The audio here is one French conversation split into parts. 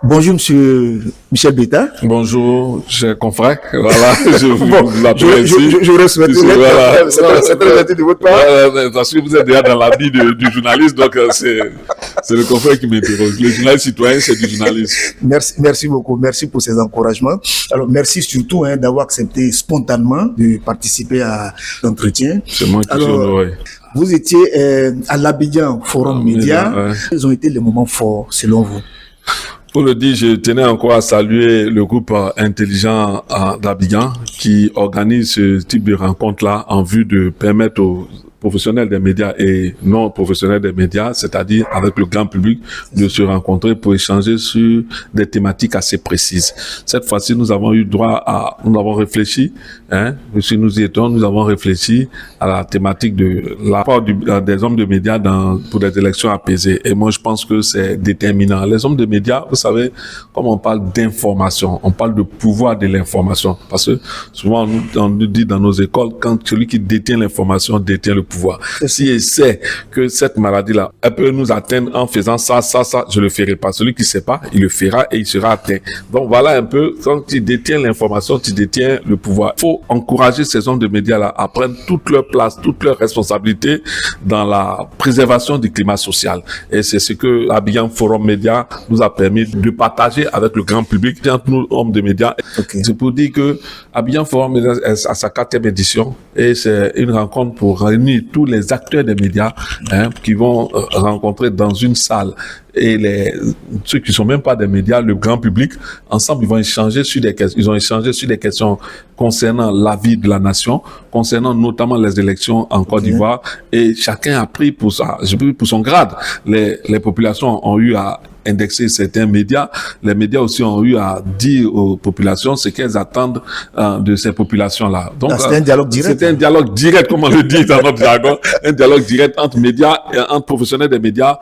Bonjour, monsieur Michel Beta. Bonjour, chers confrères. Voilà, je vous appelle je vous respecte. Voilà. C'est très gentil de votre part. Parce que vous êtes déjà dans l'habit du journaliste, donc c'est le confrère qui m'interroge. Le journaliste citoyen, c'est du journalisme. Merci beaucoup. Merci pour ces encouragements. Alors, merci surtout d'avoir accepté spontanément de participer à l'entretien. C'est moi qui suis honoré. Vous étiez à l'Abidjan Forum Média. Ouais. Quels ont été les moments forts, selon vous? Pour le dire, je tenais encore à saluer le groupe intelligent d'Abidjan qui organise ce type de rencontre-là en vue de permettre aux professionnels des médias et non professionnels des médias, c'est-à-dire avec le grand public, de se rencontrer pour échanger sur des thématiques assez précises. Cette fois-ci, nous avons eu droit à, nous avons réfléchi, si nous y étions, nous avons réfléchi à la thématique de l'apport des hommes de médias pour des élections apaisées. Et moi, je pense que c'est déterminant. Les hommes de médias, vous savez, comme on parle d'information, on parle de pouvoir de l'information. Parce que souvent, on nous dit dans nos écoles, quand celui qui détient l'information détient le pouvoir. Si il sait que cette maladie-là, elle peut nous atteindre en faisant ça, je le ferai pas. Celui qui sait pas, il le fera et il sera atteint. Donc voilà un peu, quand tu détiens l'information, tu détiens le pouvoir. Il faut encourager ces hommes de médias-là à prendre toute leur place, toute leur responsabilité dans la préservation du climat social. Et c'est ce que l'Abidjan Forum Média nous a permis de partager avec le grand public, entre nous, hommes de médias. Okay. C'est pour dire que Abidjan Forum Média est à sa 4e édition et c'est une rencontre pour réunir tous les acteurs des médias qui vont rencontrer dans une salle et ceux qui sont même pas des médias, le grand public, ensemble, ils vont échanger sur des questions. Ils ont échangé sur des questions concernant la vie de la nation, concernant notamment les élections en Côte d'Ivoire, et chacun a pris pour son grade. Les populations ont eu à indexer certains médias. Les médias aussi ont eu à dire aux populations ce qu'elles attendent de ces populations-là. Donc, c'était un dialogue direct. C'était un dialogue direct, comme on le dit dans notre jargon, un dialogue direct entre médias et entre professionnels des médias,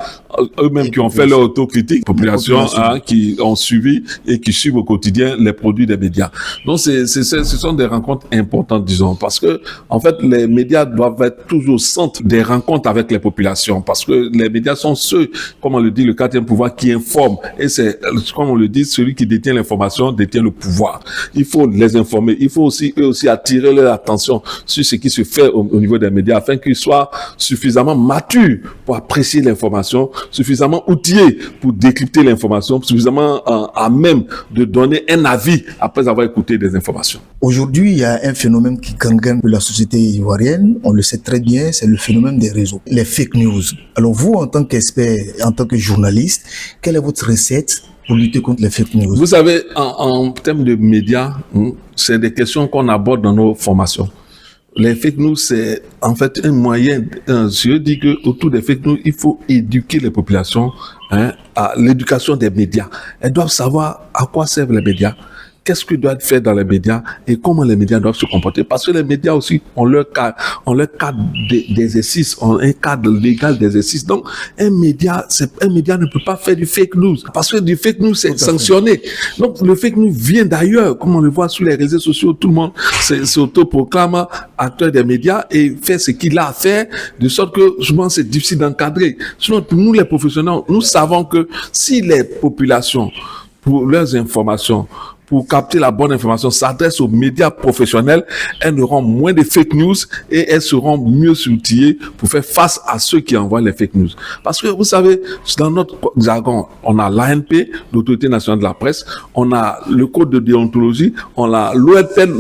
eux-mêmes qui ont fait leur autocritique, populations qui ont suivi et qui suivent au quotidien les produits des médias. Donc, ce sont des rencontres importantes, disons, parce que, en fait, les médias doivent être toujours au centre des rencontres avec les populations, parce que les médias sont ceux, comme on le dit, le 4e pouvoir qui informe. Et c'est, comme on le dit, celui qui détient l'information détient le pouvoir. Il faut les informer. Il faut aussi, eux aussi, attirer leur attention sur ce qui se fait au niveau des médias afin qu'ils soient suffisamment matures pour apprécier l'information, suffisamment outillés pour décrypter l'information, suffisamment à même de donner un avis après avoir écouté des informations. Aujourd'hui, il y a un phénomène qui gangrène la société ivoirienne. On le sait très bien, c'est le phénomène des réseaux, les fake news. Alors vous, en tant qu'expert, en tant que journaliste, quelle est votre recette pour lutter contre les fake news? Vous savez, en termes de médias, c'est des questions qu'on aborde dans nos formations. Les fake news, c'est en fait un moyen. Je dis que autour des fake news, il faut éduquer les populations à l'éducation des médias. Elles doivent savoir à quoi servent les médias. Qu'est-ce qu'ils doivent faire dans les médias et comment les médias doivent se comporter. Parce que les médias aussi ont leur cadre d'exercice, ont un cadre légal d'exercice. Donc, un média ne peut pas faire du fake news. Parce que du fake news, c'est sanctionné. Donc, le fake news vient d'ailleurs, comme on le voit sur les réseaux sociaux, tout le monde s'autoproclame acteur des médias et fait ce qu'il a à faire, de sorte que souvent c'est difficile d'encadrer. Sinon, pour nous les professionnels, nous savons que si les populations, pour leurs informations, pour capter la bonne information, s'adressent aux médias professionnels, elles auront moins de fake news et elles seront mieux outillées pour faire face à ceux qui envoient les fake news. Parce que vous savez, dans notre jargon, on a l'ANP, l'Autorité nationale de la presse, on a le code de déontologie, on a l'OLPN,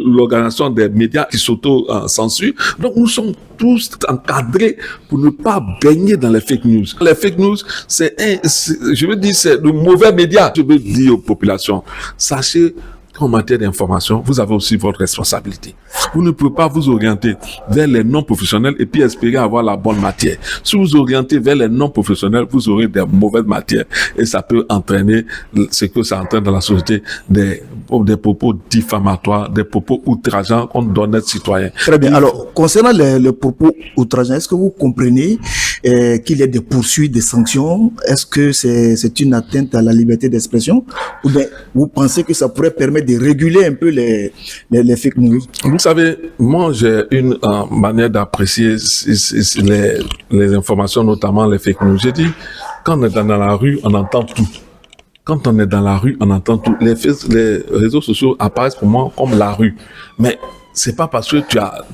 l'organisation des médias qui s'auto-censurent. Donc nous sommes tous encadrés pour ne pas baigner dans les fake news. Les fake news, c'est le mauvais média. Je veux dire aux populations, sachez qu'en matière d'information, vous avez aussi votre responsabilité. Vous ne pouvez pas vous orienter vers les non-professionnels et puis espérer avoir la bonne matière. Si vous orientez vers les non-professionnels, vous aurez des mauvaises matières et ça peut entraîner ce que ça entraîne dans la société, des propos diffamatoires, des propos outrageants contre d'honnêtes citoyens. Très bien. Alors, concernant les propos outrageants, est-ce que vous comprenez qu'il y ait des poursuites, des sanctions? Est-ce que c'est une atteinte à la liberté d'expression? Ou bien vous pensez que ça pourrait permettre de réguler un peu les fake news? Vous savez, moi j'ai une manière d'apprécier les informations, notamment les fake news. J'ai dit, quand on est dans la rue, on entend tout. Quand on est dans la rue, on entend tout. Les réseaux sociaux apparaissent pour moi comme la rue. Mais c'est pas parce que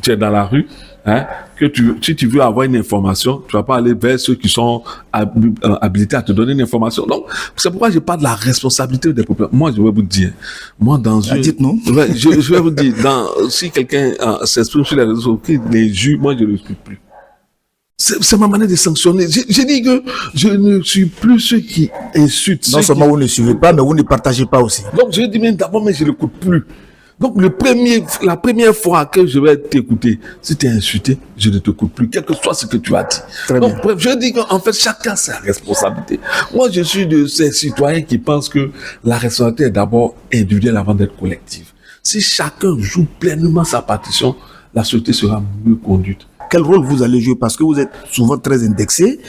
tu es dans la rue, hein, que si tu veux avoir une information, tu vas pas aller vers ceux qui sont habilités à te donner une information. Donc, c'est pourquoi je parle de la responsabilité des populations. Moi, je vais vous dire, moi, dites-nous. Ouais, je vais vous dire, si quelqu'un s'exprime sur les réseaux sociaux, qui les juge, moi, je ne le suis plus. C'est ma manière de sanctionner. J'ai dit que je ne suis plus ceux qui insultent. Non seulement vous ne suivez pas, mais vous ne partagez pas aussi. Donc, je dis même d'abord, mais je ne l'écoute plus. Donc, la première fois que je vais t'écouter, si tu es insulté, je ne t'écoute plus, quel que soit ce que tu as dit. Très Donc, bien. bref, je dis qu'en fait, chacun a sa responsabilité. Moi, je suis de ces citoyens qui pensent que la responsabilité est d'abord individuelle avant d'être collective. Si chacun joue pleinement sa partition, la société sera mieux conduite. Quel rôle vous allez jouer? Parce que vous êtes souvent très indexé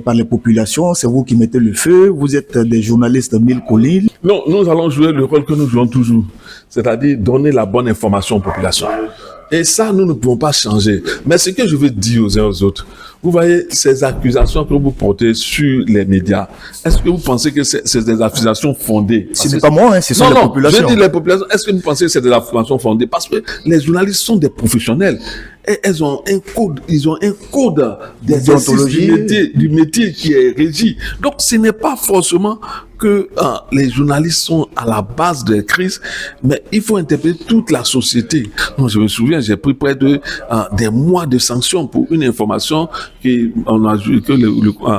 par les populations, c'est vous qui mettez le feu, vous êtes des journalistes mille collines. Non, nous allons jouer le rôle que nous jouons toujours, c'est-à-dire donner la bonne information aux populations. Et ça, nous ne pouvons pas changer. Mais ce que je veux dire aux uns aux autres, vous voyez, ces accusations que vous portez sur les médias, est-ce que vous pensez que c'est des accusations fondées? Ce n'est pas moi, hein, ce sont les populations. Je dis les populations. Est-ce que vous pensez que c'est des accusations fondées? Parce que les journalistes sont des professionnels. Et ils ont un code d'exercice du métier qui est régi. Donc, ce n'est pas forcément que les journalistes sont à la base des crises, mais il faut interpeller toute la société. Donc, je me souviens, j'ai pris près de des mois de sanctions pour une information que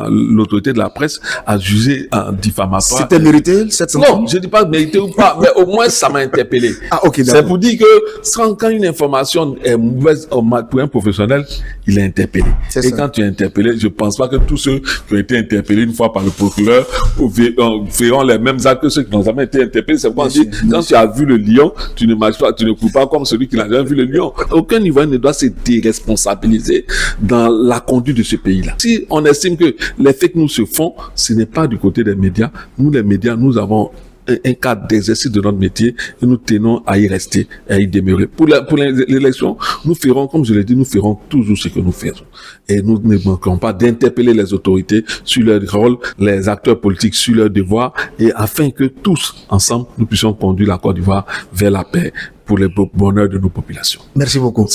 l'autorité de la presse a jugée diffamatoire. C'était mérité, cette sanction? Non, je ne dis pas mérité ou pas, mais au moins ça m'a interpellé. Ah, ok, d'accord. C'est pour dire que quand une information est mauvaise pour un professionnel, il est interpellé. Et quand tu es interpellé, je ne pense pas que tous ceux qui ont été interpellés une fois par le procureur feront les mêmes actes que ceux qui n'ont jamais été interpellés. C'est pourquoi on dit, quand tu as vu le lion, tu ne marches pas, tu ne cours pas comme celui qui n'a jamais vu le lion. Aucun Ivoirien ne doit se déresponsabiliser dans la conduite de ce pays-là. Si on estime que les fake news se font, ce n'est pas du côté des médias. Nous, les médias, nous avons un cadre d'exercice de notre métier et nous tenons à y rester et à y demeurer. Pour l'élection, nous ferons, comme je l'ai dit, nous ferons toujours ce que nous faisons. Et nous ne manquerons pas d'interpeller les autorités sur leur rôle, les acteurs politiques sur leurs devoirs, et afin que tous, ensemble, nous puissions conduire la Côte d'Ivoire vers la paix pour le bonheur de nos populations. Merci beaucoup.